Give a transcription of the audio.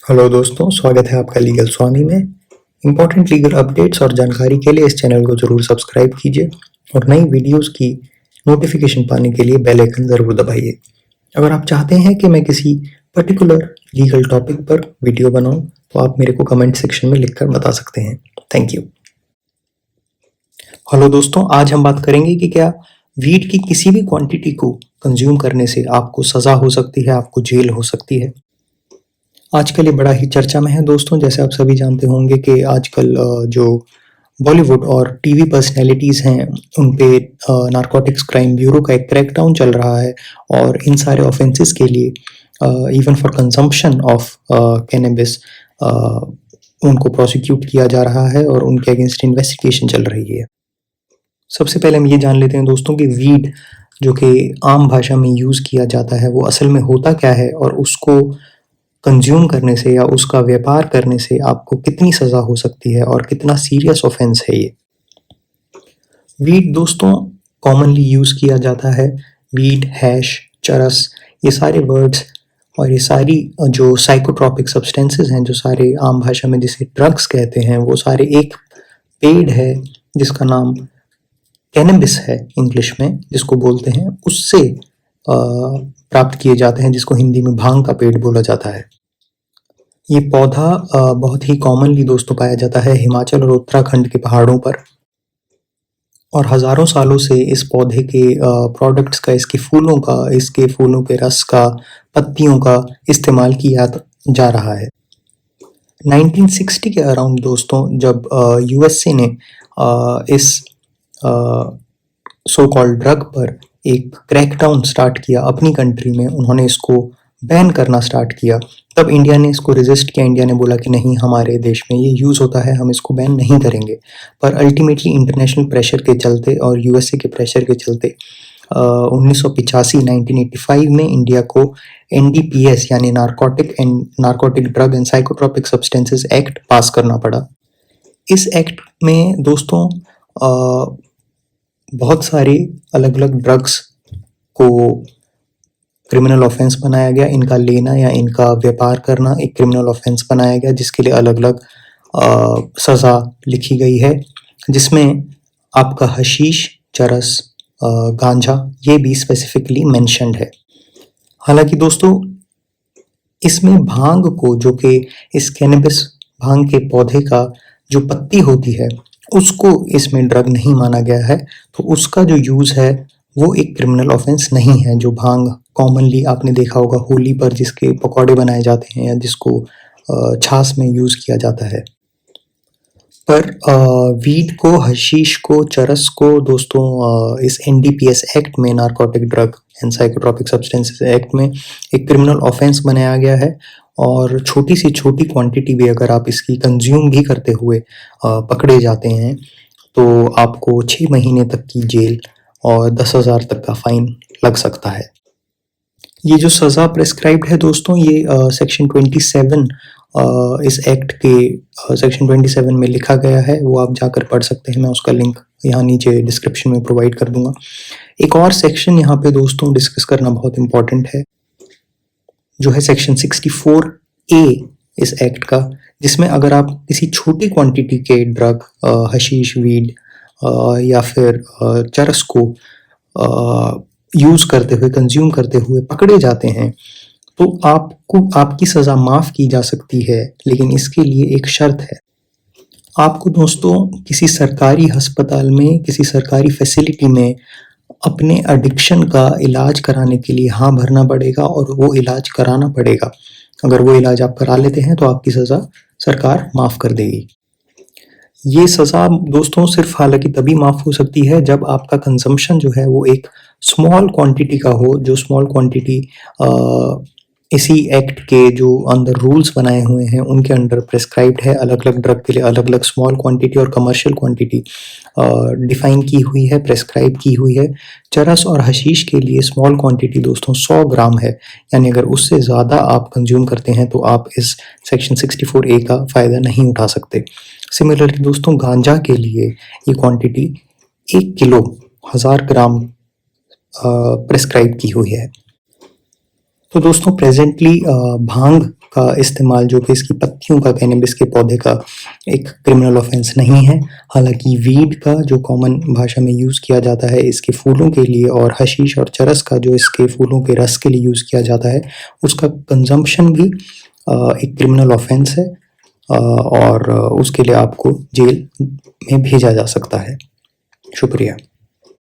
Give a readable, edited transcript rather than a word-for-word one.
Hello दोस्तों, स्वागत है आपका लीगल स्वामी में। इम्पोर्टेंट लीगल अपडेट्स और जानकारी के लिए इस चैनल को ज़रूर सब्सक्राइब कीजिए और नई वीडियोस की नोटिफिकेशन पाने के लिए बेल आइकन ज़रूर दबाइए। अगर आप चाहते हैं कि मैं किसी पर्टिकुलर लीगल टॉपिक पर वीडियो बनाऊं तो आप मेरे को कमेंट सेक्शन में लिखकर बता सकते हैं। Thank you. हेलो दोस्तों, आज हम बात करेंगे कि क्या वीड की किसी भी क्वांटिटी को कंज्यूम करने से आपको सज़ा हो सकती है, आपको जेल हो सकती है। आजकल ये बड़ा ही चर्चा में है दोस्तों। जैसे आप सभी जानते होंगे कि आजकल जो बॉलीवुड और टीवी पर्सनैलिटीज़ हैं उन पे नारकोटिक्स क्राइम ब्यूरो का एक क्रैकडाउन चल रहा है और इन सारे ऑफेंसेस के लिए even for consumption of cannabis उनको प्रोसिक्यूट किया जा रहा है और उनके अगेंस्ट इन्वेस्टिगेशन चल रही है। सबसे पहले हम ये जान लेते हैं दोस्तों कि वीड जो कि आम भाषा में यूज़ किया जाता है वो असल में होता क्या है और उसको कंज्यूम करने से या उसका व्यापार करने से आपको कितनी सज़ा हो सकती है और कितना सीरियस ऑफेंस है ये। वीड दोस्तों कॉमनली यूज़ किया जाता है। वीड, हैश, चरस, ये सारे वर्ड्स और ये सारी जो साइकोट्रॉपिक सब्सटेंसेस हैं, जो सारे आम भाषा में जिसे ड्रग्स कहते हैं, वो सारे एक पेड़ है जिसका नाम कैनबिस है इंग्लिश में, जिसको बोलते हैं, उससे प्राप्त किए जाते हैं, जिसको हिंदी में भांग का पेड़ बोला जाता है। ये पौधा बहुत ही कॉमनली दोस्तों पाया जाता है हिमाचल और उत्तराखंड के पहाड़ों पर और हज़ारों सालों से इस पौधे के प्रोडक्ट्स का, इसके फूलों का, इसके फूलों के रस का, पत्तियों का इस्तेमाल किया जा रहा है। 1960 के अराउंड दोस्तों जब यूएसए ने इस सो कॉल्ड ड्रग पर एक क्रैकडाउन स्टार्ट किया अपनी कंट्री में, उन्होंने इसको बैन करना स्टार्ट किया, तब इंडिया ने इसको रेजिस्ट किया। इंडिया ने बोला कि नहीं, हमारे देश में ये यूज़ होता है, हम इसको बैन नहीं करेंगे। पर अल्टीमेटली इंटरनेशनल प्रेशर के चलते और यूएसए के प्रेशर के चलते 1985 में इंडिया को एनडीपीएस यानी narcotic drug and psychotropic substances act पास करना पड़ा। इस एक्ट में दोस्तों बहुत सारे अलग अलग ड्रग्स को क्रिमिनल ऑफेंस बनाया गया। इनका लेना या इनका व्यापार करना एक क्रिमिनल ऑफेंस बनाया गया, जिसके लिए अलग अलग सज़ा लिखी गई है, जिसमें आपका हशीश, चरस, गांजा ये भी स्पेसिफिकली मेंशन्ड है। हालांकि दोस्तों इसमें भांग को, जो कि इस कैनबिस भांग के पौधे का जो पत्ती होती है, उसको इसमें ड्रग नहीं माना गया है, तो उसका जो यूज़ है वो एक क्रिमिनल ऑफेंस नहीं है। जो भांग कॉमनली आपने देखा होगा होली पर जिसके पकौड़े बनाए जाते हैं या जिसको छाछ में यूज़ किया जाता है। पर वीड को, हशीश को, चरस को दोस्तों इस एनडीपीएस एक्ट में, narcotic drug and psychotropic substances act में एक क्रिमिनल ऑफेंस बनाया गया है और छोटी सी छोटी क्वांटिटी भी अगर आप इसकी कंज्यूम भी करते हुए पकड़े जाते हैं तो आपको 6 महीने तक की जेल और 10,000 तक का फाइन लग सकता है। ये जो सज़ा प्रेस्क्राइब्ड है दोस्तों, ये सेक्शन 27 इस एक्ट के सेक्शन 27 में लिखा गया है, वो आप जाकर पढ़ सकते हैं। मैं उसका लिंक यहाँ नीचे डिस्क्रिप्शन में प्रोवाइड कर दूंगा। एक और सेक्शन यहाँ पे दोस्तों डिस्कस करना बहुत इम्पोर्टेंट है, जो है सेक्शन 64A इस एक्ट का, जिसमें अगर आप किसी छोटी क्वांटिटी के ड्रग, हशीश, वीड या फिर चरस को यूज़ करते हुए, कंज्यूम करते हुए पकड़े जाते हैं तो आपको, आपकी सज़ा माफ़ की जा सकती है, लेकिन इसके लिए एक शर्त है। आपको दोस्तों किसी सरकारी अस्पताल में, किसी सरकारी फैसिलिटी में अपने एडिक्शन का इलाज कराने के लिए हाँ भरना पड़ेगा और वो इलाज कराना पड़ेगा। अगर वो इलाज आप करा लेते हैं तो आपकी सज़ा सरकार माफ़ कर देगी। ये सज़ा दोस्तों सिर्फ हालांकि तभी माफ़ हो सकती है जब आपका कंजम्पशन जो है वो एक स्मॉल क्वांटिटी का हो, जो स्मॉल क्वांटिटी इसी एक्ट के जो अंदर रूल्स बनाए हुए हैं उनके अंडर प्रेस्क्राइब्ड है। अलग अलग ड्रग के लिए अलग अलग स्मॉल क्वांटिटी और कमर्शियल क्वांटिटी डिफाइन की हुई है, प्रेस्क्राइब की हुई है। चरस और हशीश के लिए स्मॉल क्वांटिटी दोस्तों 100 ग्राम है, यानी अगर उससे ज़्यादा आप कंज्यूम करते हैं तो आप इस सेक्शन 64A का फ़ायदा नहीं उठा सकते। सिमिलरली दोस्तों गांजा के लिए ये क्वांटिटी 1 किलो 1000 ग्राम प्रेस्क्राइब की हुई है। तो दोस्तों प्रेजेंटली भांग का इस्तेमाल, जो कि इसकी पत्तियों का, कैनबिस के पौधे का, एक क्रिमिनल ऑफेंस नहीं है। हालांकि वीड का जो कॉमन भाषा में यूज़ किया जाता है इसके फूलों के लिए, और हशीश और चरस का जो इसके फूलों के रस के लिए यूज़ किया जाता है, उसका कंजम्पशन भी एक क्रिमिनल ऑफेंस है, और उसके लिए आपको जेल में भेजा जा सकता है। शुक्रिया।